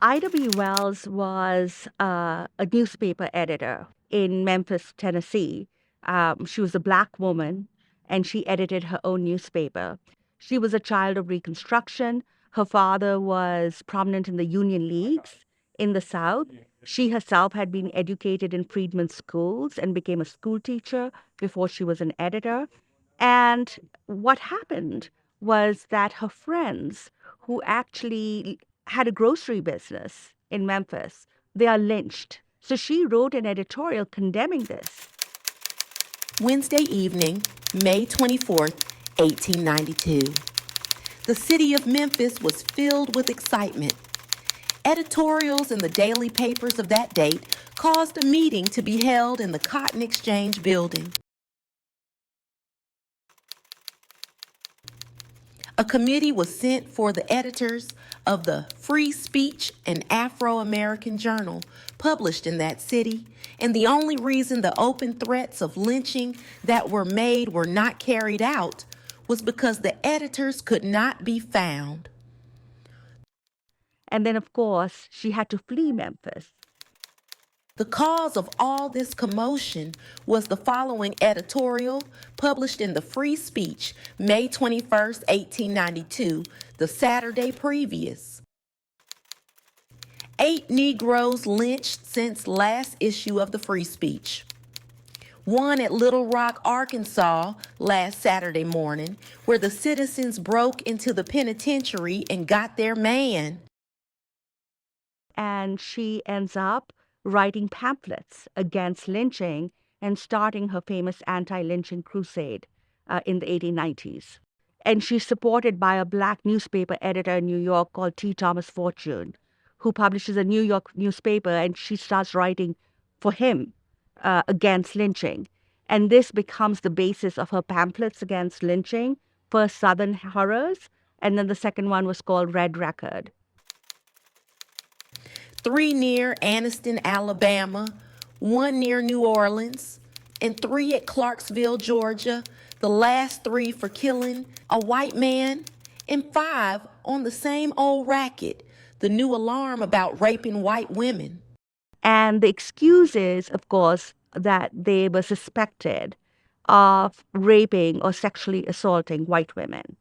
Ida B. Wells was a newspaper editor in Memphis, Tennessee. She was a black woman and she edited her own newspaper. She was a child of Reconstruction. Her father was prominent in the Union Leagues in the South. She herself had been educated in freedmen's schools and became a school teacher before she was an editor. And what happened was that her friends, who actually had a grocery business in Memphis, they are lynched. So she wrote an editorial condemning this. Wednesday evening, May 24th, 1892. The city of Memphis was filled with excitement. Editorials in the daily papers of that date caused a meeting to be held in the Cotton Exchange building. A committee was sent for the editors of the Free Speech and Afro-American Journal, published in that city, and the only reason the open threats of lynching that were made were not carried out was because the editors could not be found. And then, of course, she had to flee Memphis. The cause of all this commotion was the following editorial published in the Free Speech, May 21st, 1892, the Saturday previous. 8 Negroes lynched since last issue of the Free Speech. One at Little Rock, Arkansas, last Saturday morning, where the citizens broke into the penitentiary and got their man. And she ends up writing pamphlets against lynching and starting her famous anti lynching crusade in the 1890s. And she's supported by a black newspaper editor in New York called T. Thomas Fortune, who publishes a New York newspaper, and she starts writing for him against lynching. And this becomes the basis of her pamphlets against lynching, first Southern Horrors, and then the second one was called Red Record. 3 near Anniston, Alabama, 1 near New Orleans, and 3 at Clarksville, Georgia, the last 3 for killing a white man, and 5 on the same old racket, the new alarm about raping white women. And the excuse is, of course, that they were suspected of raping or sexually assaulting white women.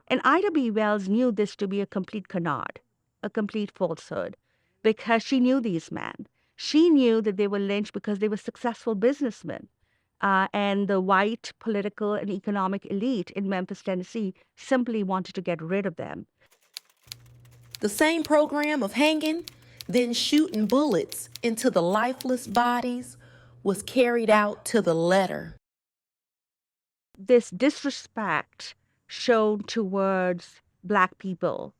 And Ida B. Wells knew this to be a complete canard, a complete falsehood, because she knew these men. She knew that they were lynched because they were successful businessmen. And the white political and economic elite in Memphis, Tennessee, simply wanted to get rid of them. The same program of hanging, then shooting bullets into the lifeless bodies was carried out to the letter. This disrespect shown towards Black people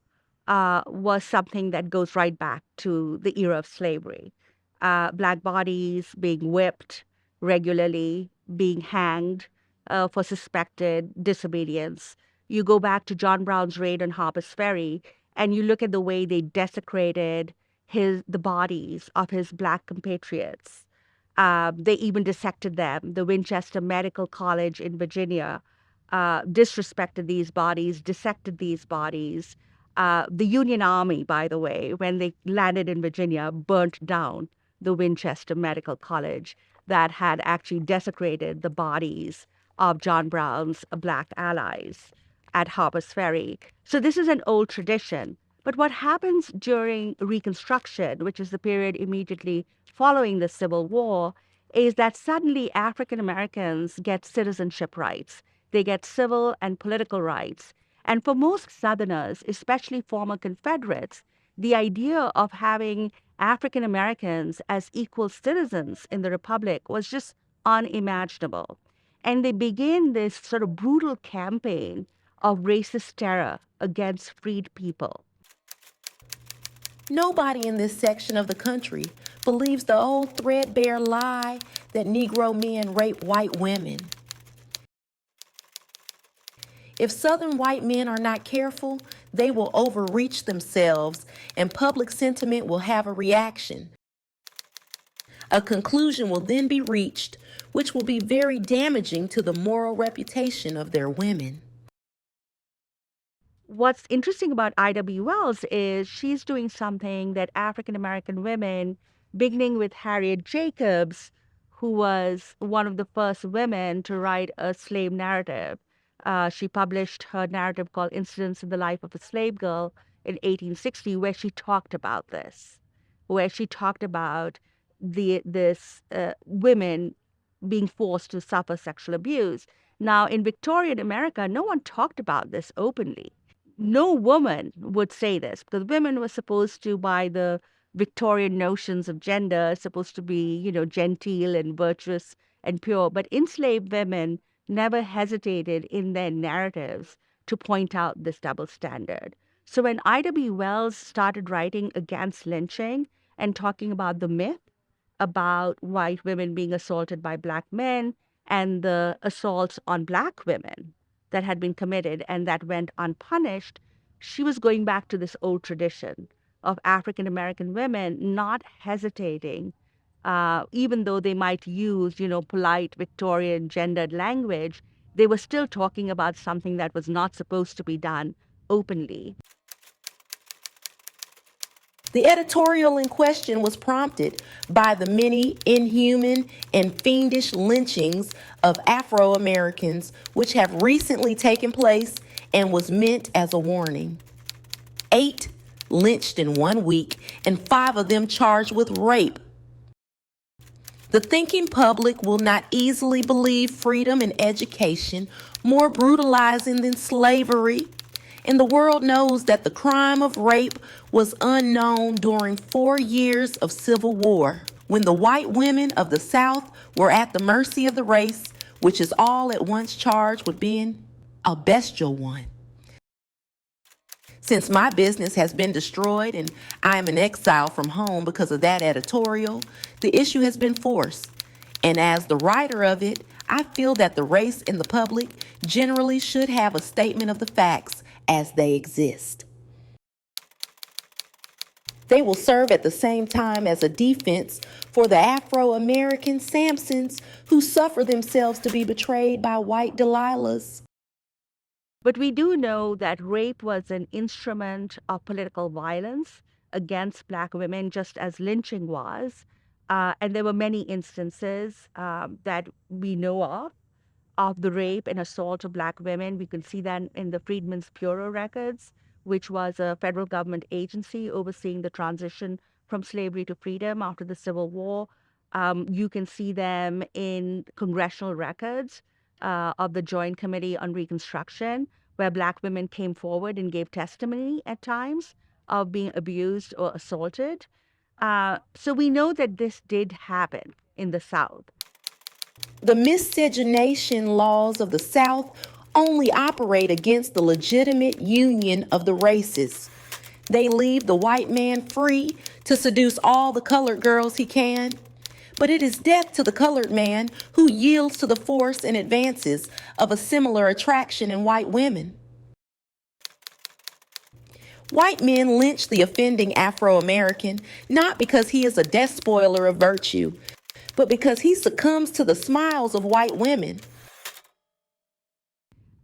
was something that goes right back to the era of slavery. Black bodies being whipped regularly, being hanged for suspected disobedience. You go back to John Brown's raid on Harper's Ferry, and you look at the way they desecrated the bodies of his Black compatriots. They even dissected them. The Winchester Medical College in Virginia disrespected these bodies, dissected these bodies. The Union Army, by the way, when they landed in Virginia, burnt down the Winchester Medical College that had actually desecrated the bodies of John Brown's Black allies at Harper's Ferry. So this is an old tradition. But what happens during Reconstruction, which is the period immediately following the Civil War, is that suddenly African Americans get citizenship rights. They get civil and political rights. And for most Southerners, especially former Confederates, the idea of having African Americans as equal citizens in the Republic was just unimaginable. And they begin this sort of brutal campaign of racist terror against freed people. Nobody in this section of the country believes the old threadbare lie that Negro men rape white women. If Southern white men are not careful, they will overreach themselves and public sentiment will have a reaction. A conclusion will then be reached, which will be very damaging to the moral reputation of their women. What's interesting about I.W. Wells is she's doing something that African American women, beginning with Harriet Jacobs, who was one of the first women to write a slave narrative. She published her narrative called Incidents in the Life of a Slave Girl in 1860, where she talked about this, where she talked about this women being forced to suffer sexual abuse. Now, in Victorian America, no one talked about this openly. No woman would say this because women were supposed to, by the Victorian notions of gender, supposed to be, genteel and virtuous and pure. But enslaved women never hesitated in their narratives to point out this double standard. So when I.W. Wells started writing against lynching and talking about the myth about white women being assaulted by black men and the assaults on black women that had been committed and that went unpunished, she was going back to this old tradition of African American women not hesitating, even though they might use, polite Victorian gendered language, they were still talking about something that was not supposed to be done openly. The editorial in question was prompted by the many inhuman and fiendish lynchings of Afro Americans which have recently taken place and was meant as a warning. 8 lynched in 1 week, and 5 of them charged with rape. The thinking public will not easily believe freedom and education more brutalizing than slavery. And the world knows that the crime of rape was unknown during 4 years of civil war, when the white women of the South were at the mercy of the race, which is all at once charged with being a bestial one. Since my business has been destroyed and I am in exile from home because of that editorial, the issue has been forced. And as the writer of it, I feel that the race and the public generally should have a statement of the facts as they exist. They will serve at the same time as a defense for the Afro American Samsons who suffer themselves to be betrayed by white Delilahs. But we do know that rape was an instrument of political violence against Black women, just as lynching was. And there were many instances that we know of the rape and assault of Black women. We can see that in the Freedmen's Bureau records, which was a federal government agency overseeing the transition from slavery to freedom after the Civil War. You can see them in congressional records of the Joint Committee on Reconstruction, where Black women came forward and gave testimony at times of being abused or assaulted. So we know that this did happen in the South. The miscegenation laws of the South only operate against the legitimate union of the races. They leave the white man free to seduce all the colored girls he can. But it is death to the colored man who yields to the force and advances of a similar attraction in white women. White men lynch the offending Afro American not because he is a despoiler of virtue, but because he succumbs to the smiles of white women.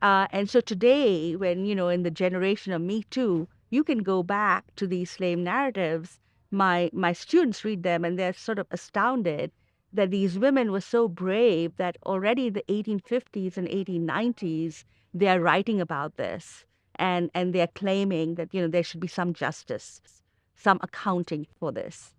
And so today, when, in the generation of Me Too, you can go back to these slave narratives. My students read them and they're sort of astounded that these women were so brave that already the 1850s and 1890s, they're writing about this and they're claiming that, there should be some justice, some accounting for this.